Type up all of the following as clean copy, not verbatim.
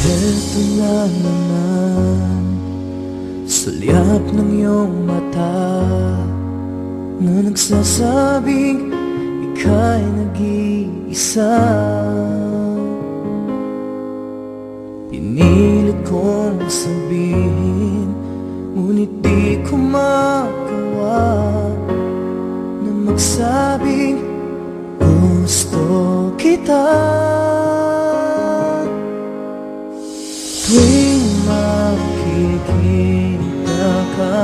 Heto na naman, sa liyab ng iyong mata na nagsasabing ika'y nag-iisa. Pinilit kong sabihin, ngunit di ko magawa na magsabing gusto kita. Tuwing makikita ka,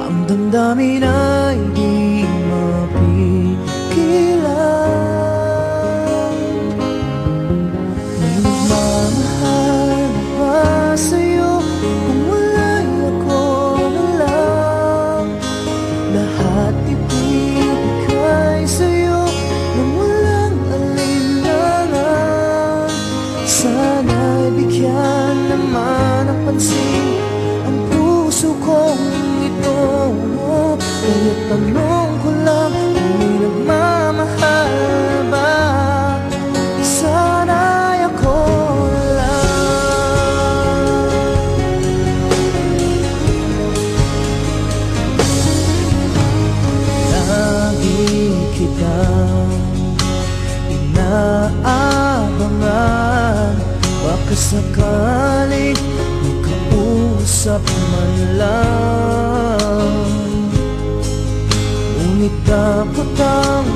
ang damdamin ay di mapigilan. May nagmamahal na ba sa'yo kung wala'y ako na lang? Lahat ibibigay sa'yo nang walang alinlangan. Sana'y bigyan naman ng pansin ang puso kong ito. Kaya tanong ko lang kung may nagmamahal ba? Sana'y ako lang. Lagi kitang inaabangan, baka sakaling makausap man lang. Ngunit dapat ang